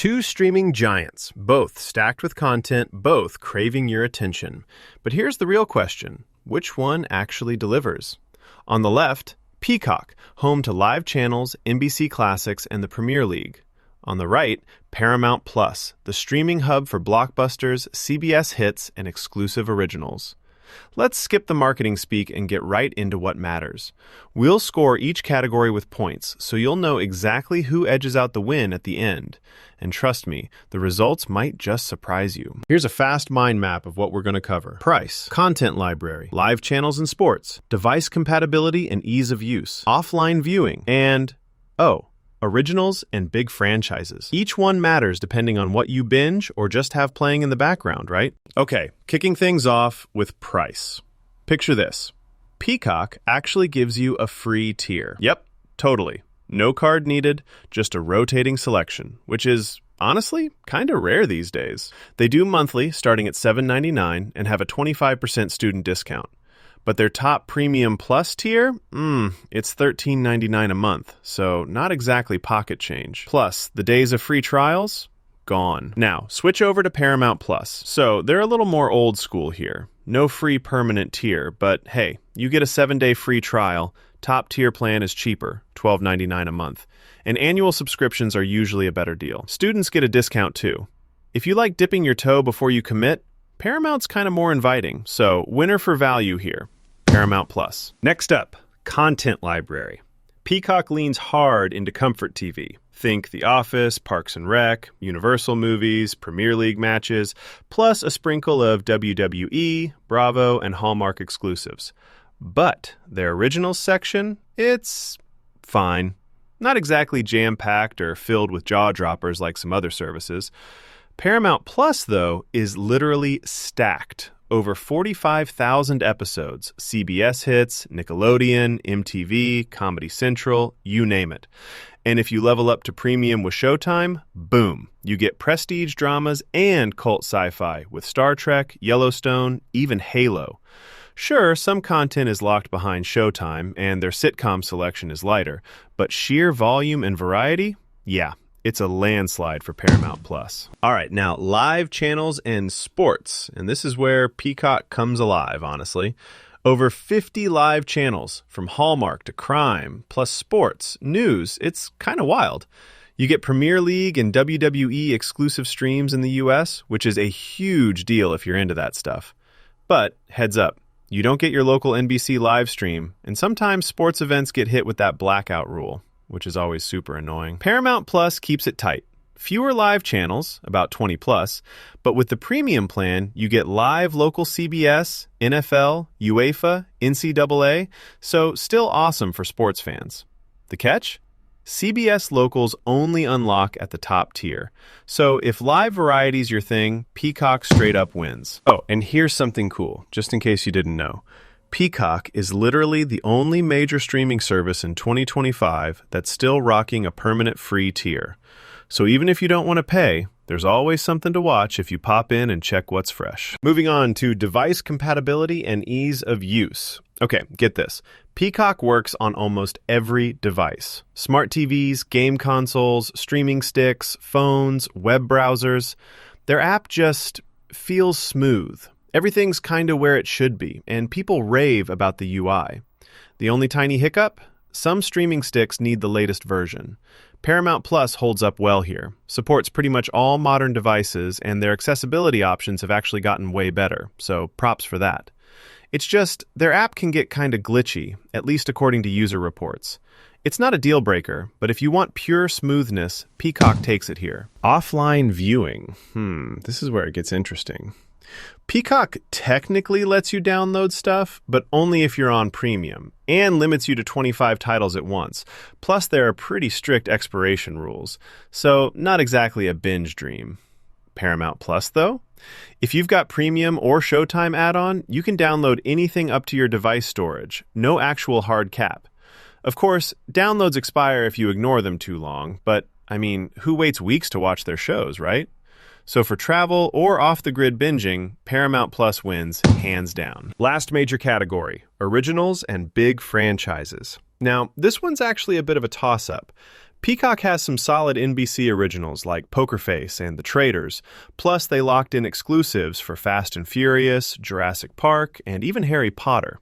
Two streaming giants, both stacked with content, both craving your attention. But here's the real question. Which one actually delivers? On the left, Peacock, home to live channels, NBC Classics, and the Premier League. On the right, Paramount Plus, the streaming hub for blockbusters, CBS hits, and exclusive originals. Let's skip the marketing speak and get right into what matters. We'll score each category with points, so you'll know exactly who edges out the win at the end. And trust me, the results might just surprise you. Here's a fast mind map of what we're going to cover. Price, content library, live channels and sports, device compatibility and ease of use, offline viewing, and, originals and big franchises. Each one matters depending on what you binge or just have playing in the background, right? Okay, kicking things off with price. Picture this. Peacock actually gives you a free tier. Yep, totally. No card needed, just a rotating selection, which is, honestly, kind of rare these days. They do monthly, starting at $7.99, and have a 25% student discount. But their top Premium Plus tier, it's $13.99 a month, so not exactly pocket change. Plus, the days of free trials, gone. Now, switch over to Paramount Plus. So they're a little more old school here. No free permanent tier, but hey, you get a 7-day free trial. Top tier plan is cheaper, $12.99 a month. And annual subscriptions are usually a better deal. Students get a discount too. If you like dipping your toe before you commit, Paramount's kind of more inviting, so winner for value here. Paramount Plus. Next up, content library. Peacock leans hard into comfort TV. Think The Office, Parks and Rec, Universal movies, Premier League matches, plus a sprinkle of WWE, Bravo, and Hallmark exclusives. But their originals section, it's fine. Not exactly jam-packed or filled with jaw-droppers like some other services. Paramount Plus, though, is literally stacked. Over 45,000 episodes, CBS hits, Nickelodeon, MTV, Comedy Central, you name it. And if you level up to premium with Showtime, boom, you get prestige dramas and cult sci-fi with Star Trek, Yellowstone, even Halo. Sure, some content is locked behind Showtime and their sitcom selection is lighter, but sheer volume and variety? Yeah. It's a landslide for Paramount Plus. All right, now live channels and sports. And this is where Peacock comes alive, honestly. Over 50 live channels, from Hallmark to crime, plus sports, news. It's kind of wild. You get Premier League and WWE exclusive streams in the US, which is a huge deal if you're into that stuff. But heads up, you don't get your local NBC live stream, and sometimes sports events get hit with that blackout rule, which is always super annoying. Paramount Plus keeps it tight. Fewer live channels, about 20 plus, but with the premium plan, you get live local CBS, NFL, UEFA, NCAA, so still awesome for sports fans. The catch? CBS locals only unlock at the top tier. So if live variety's your thing, Peacock straight up wins. Oh, and here's something cool, just in case you didn't know. Peacock is literally the only major streaming service in 2025 that's still rocking a permanent free tier. So even if you don't want to pay, there's always something to watch if you pop in and check what's fresh. Moving on to device compatibility and ease of use. Okay, get this. Peacock works on almost every device. Smart TVs, game consoles, streaming sticks, phones, web browsers. Their app just feels smooth. Everything's kind of where it should be, and people rave about the UI. The only tiny hiccup? Some streaming sticks need the latest version. Paramount Plus holds up well here, supports pretty much all modern devices, and their accessibility options have actually gotten way better, so props for that. It's just, their app can get kind of glitchy, at least according to user reports. It's not a deal breaker, but if you want pure smoothness, Peacock takes it here. Offline viewing. This is where it gets interesting. Peacock technically lets you download stuff, but only if you're on premium, and limits you to 25 titles at once. Plus, there are pretty strict expiration rules, so not exactly a binge dream. Paramount Plus, though? If you've got premium or Showtime add-on, you can download anything up to your device storage, no actual hard cap. Of course, downloads expire if you ignore them too long, but, who waits weeks to watch their shows, right? So for travel or off-the-grid binging, Paramount Plus wins hands down. Last major category, originals and big franchises. Now, this one's actually a bit of a toss-up. Peacock has some solid NBC originals like Poker Face and The Traitors, plus they locked in exclusives for Fast and Furious, Jurassic Park, and even Harry Potter.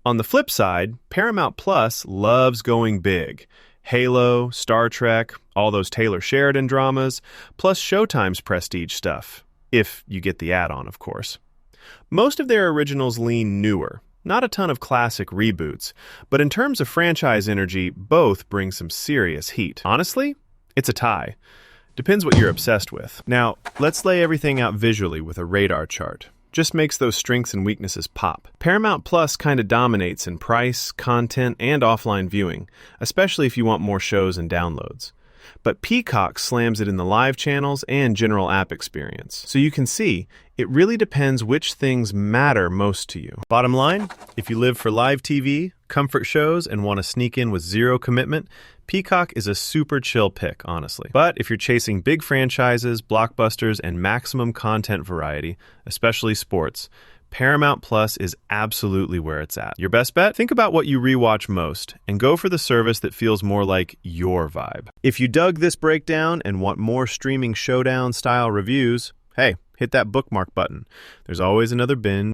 On the flip side, Paramount Plus loves going big. Halo, Star Trek, all those Taylor Sheridan dramas, plus Showtime's prestige stuff. If you get the add-on, of course. Most of their originals lean newer. Not a ton of classic reboots, but in terms of franchise energy, both bring some serious heat. Honestly, it's a tie. Depends what you're obsessed with. Now, let's lay everything out visually with a radar chart. Just makes those strengths and weaknesses pop. Paramount Plus kind of dominates in price, content, and offline viewing, especially if you want more shows and downloads. But Peacock slams it in the live channels and general app experience. So you can see, it really depends which things matter most to you. Bottom line, if you live for live TV, comfort shows, and want to sneak in with zero commitment, Peacock is a super chill pick, honestly. But if you're chasing big franchises, blockbusters, and maximum content variety, especially sports, Paramount Plus is absolutely where it's at. Your best bet? Think about what you rewatch most and go for the service that feels more like your vibe. If you dug this breakdown and want more streaming showdown-style reviews, hey, hit that bookmark button. There's always another binge